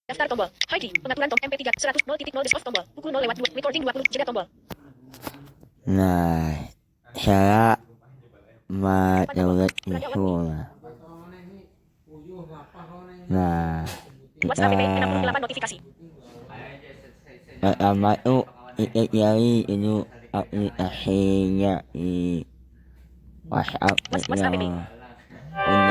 Daftar tombol. Hide. Pengaturan tombol MP3 100 0.0 disk off tombol. Pukul 0 lewat 2. Recording 20. Jeda tombol. Nah, saya menurut itu. Nah, WhatsApp PP kita 68 notifikasi. pertama itu dari itu aplikasinya di WhatsApp WhatsApp PP. yang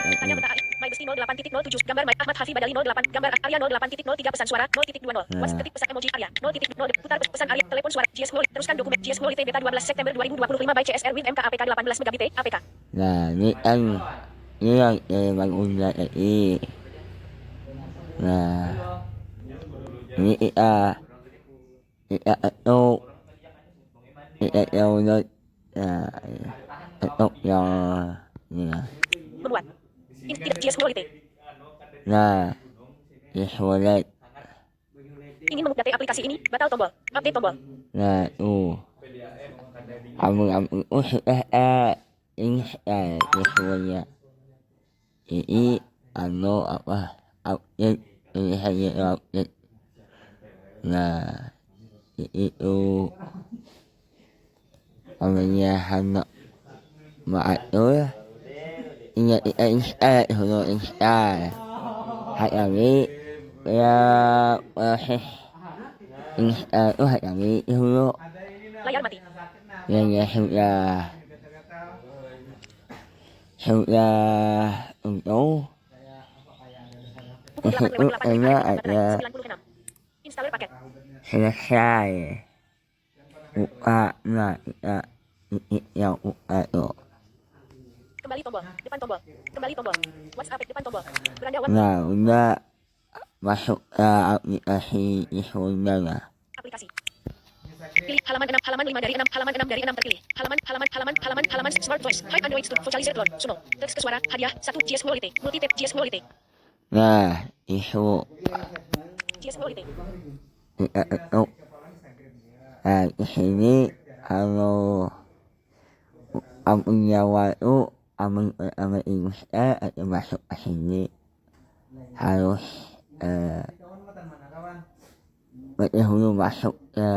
untuk Tanya peta My Besti 08.07. Gambar My Ahmad Hafi Badali 08. Gambar Arya 08.03. Pesan suara 0.20. WhatsApp ketik pesan emoji Arya 0.0. Putar pesan Arya. Telepon suara GS Wall. Teruskan dokumen GS Wall beta 12 September 2025 by CSR with MK APK 18 megabit APK. nah ini kan ini yang udah ini. Nah, ini kita download nah untuk yang ini lah. Membuat. Tidak GS Wall Nah, ini wallet. Ingin mengupdate aplikasi ini, batal tombol. Update tombol. Nah, kamu sudah install ini ini apa update ini hanya update. Nah, itu namanya hanya mengatur ingat install dulu install hari ini ya proses install itu hari ini dulu Layar mati. yang ya sudah untuk Pukul 8 lewat 8 menit. ada 96. Installer paket. selesai buka nah kita yang buka itu. Kembali tombol. Depan tombol. Kembali tombol. WhatsApp depan tombol. Beranda WhatsApp. Nah udah masuk ke aplikasi Isunda lah. Aplikasi. Pilih halaman 6 dari 6 terpilih. Halaman smart voice. Hide Android Studio. Vocalizer clone. Suno. Teks ke suara. Hadiah 1 GS Quality. Multi-tap GS Quality. Nah itu GS Quality. kita ketuk. Nah di sini kalau punya waktu aman Indonesia atau masuk ke sini harus dahulu masuk ke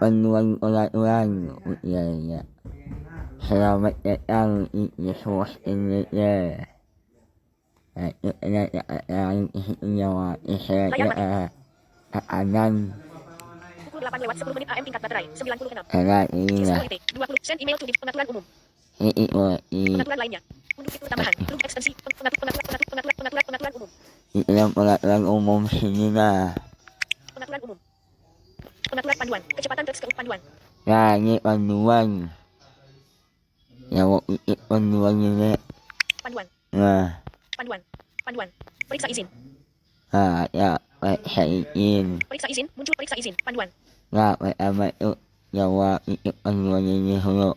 penuan ulang ya. Selamat datang di Yesus Indonesia. Itu yang nyawa Israel anan. Pukul 8 lewat 10 menit AM tingkat baterai 96. Karena ini GS lah. Quality. 20. Send email to di pengaturan umum. Ini Pengaturan lainnya. Untuk fitur tambahan. Belum ekstensi. Pengaturan umum. yang pengaturan umum sini lah. Pengaturan umum. Pengaturan panduan. Kecepatan teks ke panduan. Nah ini panduan. Yang panduan ini. Panduan. Nah. Panduan. Periksa izin. Nah ya periksa izin. Periksa izin. Muncul periksa izin. Panduan. Nah pertama itu jawab itu panduan ini dulu.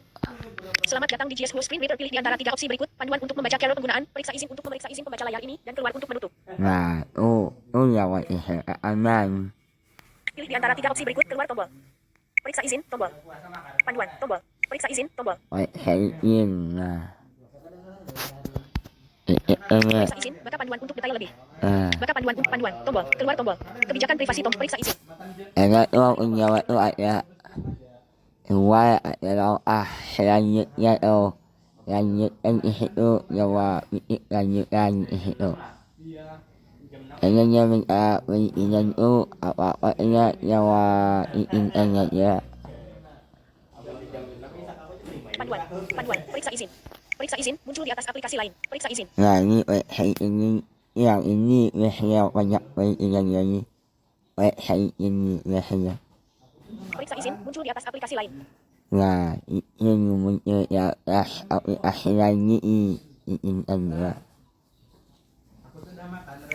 Selamat datang di GS Full Screen Reader. Pilih di antara 3 opsi berikut. Panduan untuk membaca carol penggunaan. Periksa izin untuk memeriksa izin pembaca layar ini. Dan keluar untuk menutup. Nah itu jawab Israel aman. Pilih di antara 3 opsi berikut. Keluar tombol. Periksa izin. Tombol. Panduan. Tombol. Periksa izin. Tombol. Periksa izin. Nah. Periksa izin. Baca panduan untuk detail lebih. Baca panduan. Panduan. Tombol. Keluar tombol. Kebijakan privasi tombol. Periksa izin. Karena itu jawab itu ada dua adalah selanjutnya itu lanjutkan di situ jawab itu lanjutkan di situ. Karena dia minta perizinan itu apa-apanya jawab izinkan saja. Panduan. Periksa izin. Periksa izin muncul di atas aplikasi lain. Periksa izin. Nah ini website ini yang ini biasanya banyak perizinan lagi. Website ini biasanya. Periksa izin muncul di atas aplikasi lain. Nah ini muncul di atas aplikasi lain ini izinkan juga.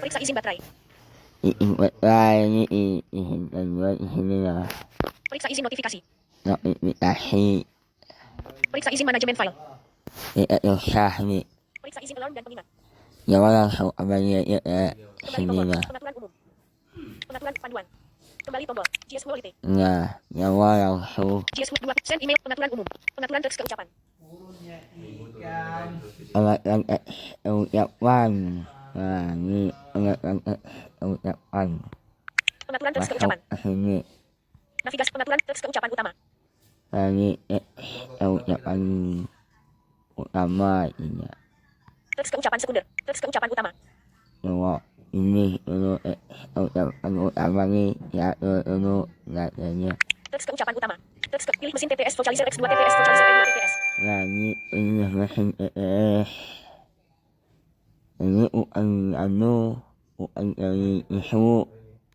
Periksa izin baterai. Izin baterai ini izinkan juga di sini lah. Periksa izin notifikasi. Notifikasi. Periksa izin manajemen file. Tidak usah nih. Periksa izin alarm dan pengingat. Jangan langsung ambil ya sini lah. Pengaturan umum. Pengaturan panduan. Kembali tombol. GS Quality. Nah, jangan langsung. GS 2. Send email. Pengaturan umum. Pengaturan teks ke ucapan. Pengaturan ucapan. Nah, ini ucapan Pengaturan teks masuk keucapan. ke sini. Navigasi pengaturan teks keucapan utama. Ini ucapan utama ini. Teks keucapan sekunder. Teks keucapan utama. Kalau ini dulu ucapan utama nih ya dulu katanya. Teks keucapan utama. Pilih mesin TTS Vocalizer X2 TTS Vocalizer N2 TTS. Nah, ini mesin ini bukan dari isu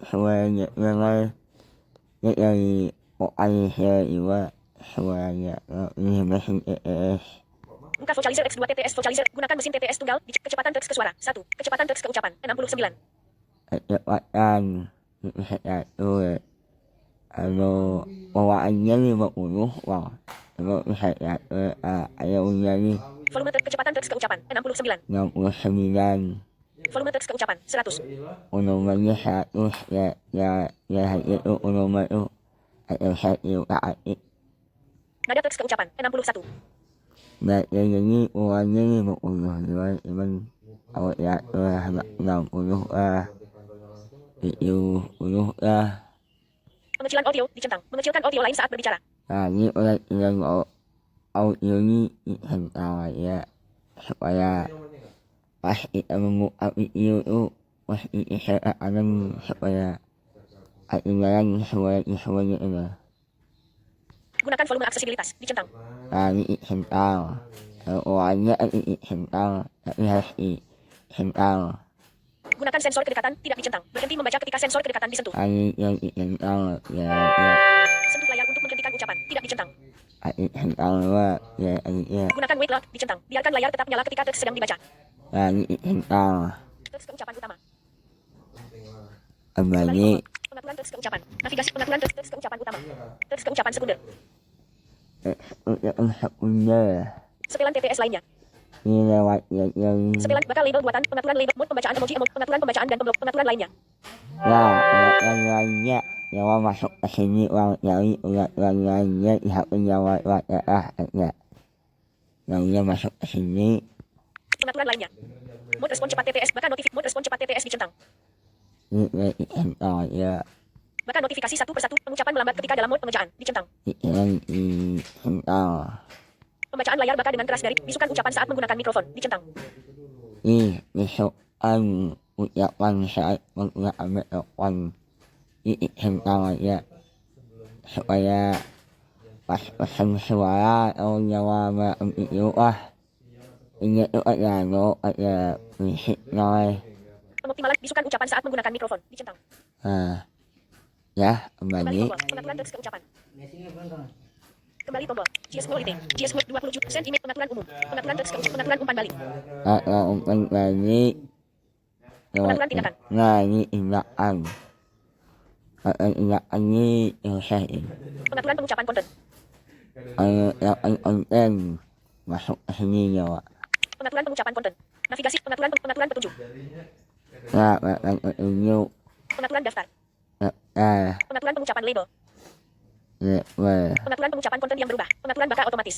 suaranya memang dari vocalizer juga suaranya ini mesin Buka Vocalizer X2 TTS Vocalizer. Gunakan mesin TTS tunggal. Kecepatan teks ke suara. 1. Kecepatan teks keucapan. 69. kecepatan satu kalau bawaannya 50 wah kalau bisa ada nih Volume kecepatan teks keucapan. 69. 69 Volume teks keucapan. 100. volumenya 100 ya itu volume itu ada satu kali Nada teks keucapan. 61. nah ini uangnya 50 cuman kalau ya 60 70 Pengecilan audio dicentang. Mengecilkan audio lain saat berbicara. nah ini oleh yang audio ini hentai ya supaya pas kita membuka video itu pasti saya akan supaya ketinggalan suaranya itu. Gunakan volume aksesibilitas dicentang. Nah ini hentai kalau orangnya ini hentai tapi harus hentai. Gunakan sensor kedekatan tidak dicentang. Berhenti membaca ketika sensor kedekatan disentuh. Ini yang hentai ya Sentuh layar untuk menghentikan ucapan tidak dicentang. ini hentai ya Gunakan wait lock dicentang. Biarkan layar tetap nyala ketika teks sedang dibaca. nah ini hentai Teks keucapan utama. kembali Pengaturan teks keucapan. Navigasi pengaturan teks keucapan utama. Teks keucapan sekunder. ucapan sekunder Setelan TTS lainnya. ini lewat yang Setelan bakal label buatan. Pengaturan label mode pembacaan emoji pengaturan pembacaan dan pengaturan lainnya. nah yang lainnya Jawa masuk ke sini uang dari ulang lainnya pihak penjawab ya lainnya masuk ke sini Pengaturan lainnya. Mode respon cepat TTS bahkan mode respon cepat TTS dicentang. ini ya Bahkan notifikasi satu persatu pengucapan melambat ketika dalam mode pengejaan dicentang. yang Pembacaan layar baka dengan keras dari bisukan ucapan saat menggunakan mikrofon dicentang. bisukan ucapan saat menggunakan mikrofon ya supaya pas pesan suara atau nyawa itu ini tuh ada musik noise. Pengoptimalan bisukan ucapan saat menggunakan mikrofon dicentang. Ya Kembali kembali tombol pengaturan teks keucapan. Kembali tombol GS quality GS 20 cm pengaturan umum pengaturan teks keucapan pengaturan umpan balik umpan balik pengaturan tindakan nah ini tindakan tindakan ini selesai pengaturan pengucapan konten konten masuk ke sini ya Wak. pengaturan pengucapan konten navigasi pengaturan petunjuk Nah petunjuk pengaturan daftar nah pengaturan pengucapan label pengaturan pengucapan konten yang berubah pengaturan baka otomatis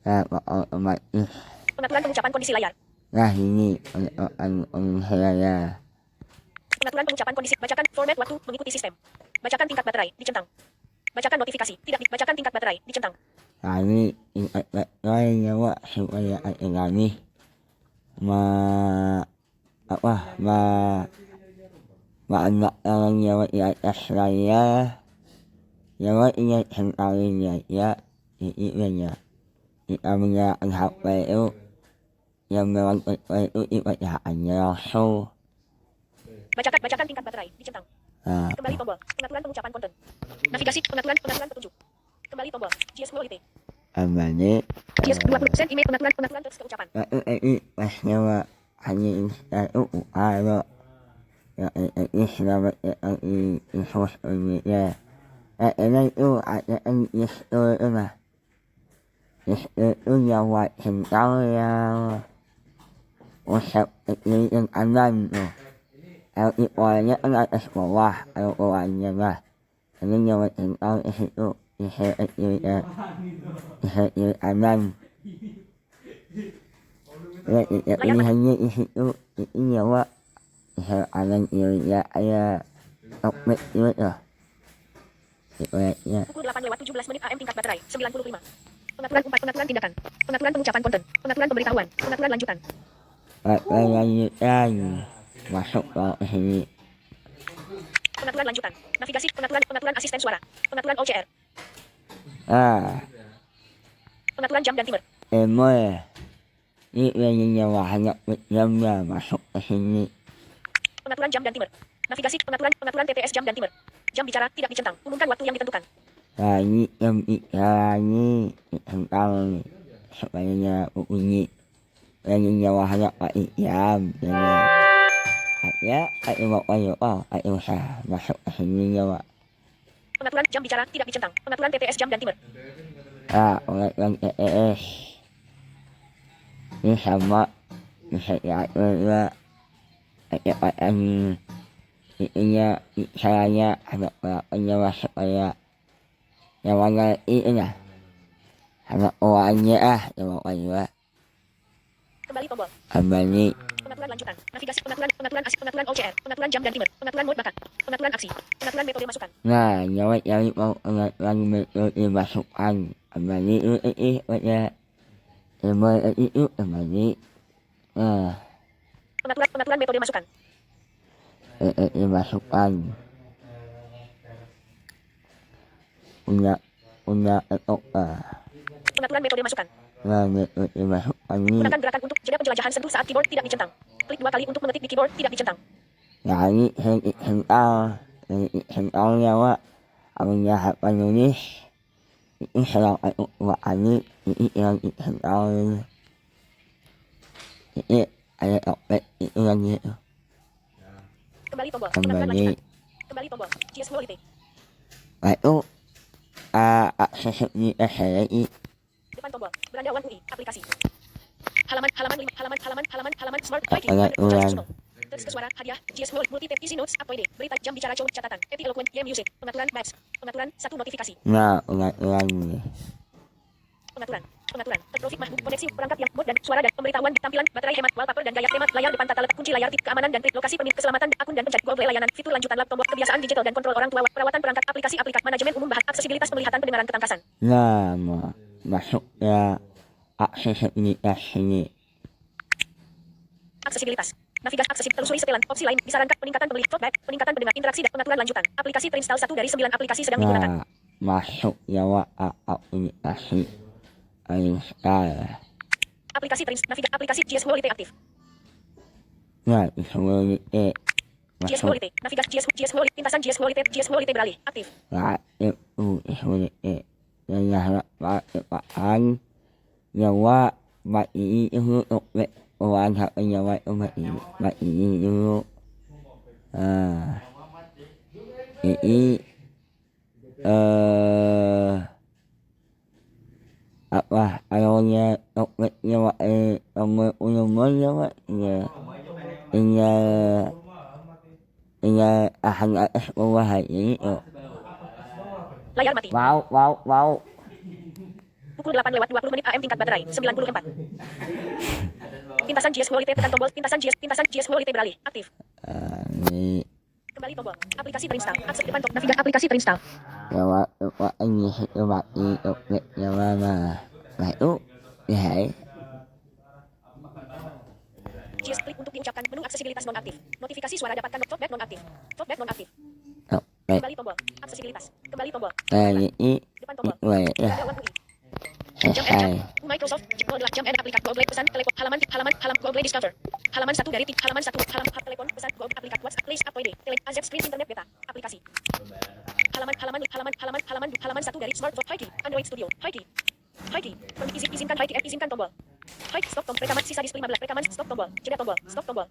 otomatis pengaturan pengucapan kondisi layar nah ini saya pengaturan pengucapan kondisi bacakan format waktu mengikuti sistem bacakan tingkat baterai dicentang bacakan notifikasi tidak dibacakan tingkat baterai dicentang nah ini lainnya Wak supaya ini anak orang Jawa di atas saya Jawa ingat kalinya ya itu kita menggunakan HP itu yang memang itu dibacaannya langsung bacakan tingkat baterai dicentang kembali tombol pengaturan pengucapan konten navigasi pengaturan petunjuk kembali tombol GS quality kembali GS 20 cm pengaturan teks keucapan ini pas Jawa hanya itu ada ini selama ini khusus ini ya ini itu ada yang itu lah itu Jawa Sentral yang usap ini yang aman tuh kalau ikolanya kan atas bawah kalau ikolanya lah ini Jawa Sentral itu bisa aman ini hanya di situ iya wa alan ya ya okmet ya ya Pukul 8 lewat 17 menit AM tingkat baterai 95. Pengaturan 4 pengaturan tindakan. Pengaturan pengucapan konten. Pengaturan pemberitahuan. Pengaturan lanjutan. lanjutan masuk ke sini Pengaturan lanjutan. Navigasi pengaturan asisten suara. Pengaturan OCR. Pengaturan jam dan timer. emoy ini wahana jamnya masuk ke sini Pengaturan jam dan timer. Navigasi pengaturan TTS jam dan timer. Jam bicara tidak dicentang. Umumkan waktu yang ditentukan. ini yang ini tentang sebenarnya bunyi yang wahana pak jam ya ayo ayo masuk ke sini ya Pengaturan jam bicara tidak dicentang. Pengaturan TTS jam dan timer. orang ini sama bisa ya ininya caranya ada orangnya masuk kayak yang mana ini ya ada orangnya yang orangnya Kembali tombol. kembali Pengaturan lanjutan. Navigasi pengaturan OCR. Pengaturan jam dan timer. Pengaturan mode bakat. Pengaturan aksi. Pengaturan metode masukan. nah nyawa yang mau orang metode masukan kembali itu ya itu kembali Pengaturan metode masukan. masukan punya Pengaturan metode masukan. metode masukan ini Gunakan gerakan untuk jeda penjelajahan sentuh saat keyboard tidak dicentang. Klik 2 kali untuk mengetik di keyboard tidak dicentang. nah ini hental nyawa amnya penulis ini serang ini yang hental ini ada opet itu lagi Kembali tombol. Pengaturan kembali lanjutan. Kembali tombol. GS Quality. itu akses di SLI Depan tombol. Beranda One UI. Aplikasi. Halaman Smart Hiking. Apakah ulang? Teks ke suara hadiah. GS Quality. Multi-tap easy notes. Apa ini? Berita jam bicara cowok catatan. Eti eloquent. Game music. Pengaturan maps. Pengaturan satu notifikasi. nah ulang Pengaturan. Terprofit mahbub koneksi perangkat yang mode dan suara dan pemberitahuan tampilan baterai hemat wallpaper dan gaya tema layar depan tata letak kunci layar tip keamanan dan trik lokasi pemilik keselamatan akun dan pencet Google layanan fitur lanjutan lab tombol kebiasaan digital dan kontrol orang tua perawatan perangkat aplikasi manajemen umum bahas aksesibilitas penglihatan pendengaran ketangkasan. nah masuk ya aksesibilitas ini Aksesibilitas. Navigasi aksesib telusuri setelan opsi lain disarankan peningkatan pemilih feedback peningkatan pendengar interaksi dan pengaturan lanjutan aplikasi terinstall 1 dari 9 aplikasi sedang digunakan. nah masuk ya aplikasi install Aplikasi navigasi aplikasi GS Quality aktif. nah semua GS masuk Quality navigasi GS Quality pintasan GS Quality beralih aktif. nah itu semua yang harapkan nyawa mak ini itu orang hak nyawa mak ini dulu ini apa alurnya nyawa umur nyawa ya ini akan bawah ini Layar mati. wow Pukul 8 lewat 20 menit AM tingkat baterai 94. Pintasan GS Quality tekan tombol pintasan GS Quality beralih aktif. ini Kembali tombol. Aplikasi terinstall. Akses depan tombol navigasi aplikasi terinstall. nyawa ini mati nyawa nah itu ya GS klik untuk diucapkan menu aksesibilitas nonaktif. Notifikasi suara dapatkan feedback nonaktif. Feedback nonaktif. Kembali tombol. Aksesibilitas. Kembali tombol. ini Depan tombol. ya Beranda One UI. Jam Microsoft jam aplikasi Google pesan telepon halaman Google Discover halaman 1 dari halaman 1 halaman telepon pesan Google aplikasi WhatsApp list apa ini AZ screen internet beta aplikasi halaman 1 dari smartphone Hiki Android Studio Hiki izinkan Hiki izinkan tombol Hiki stop tombol rekaman sisa disk 15 rekaman stop tombol jeda tombol stop tombol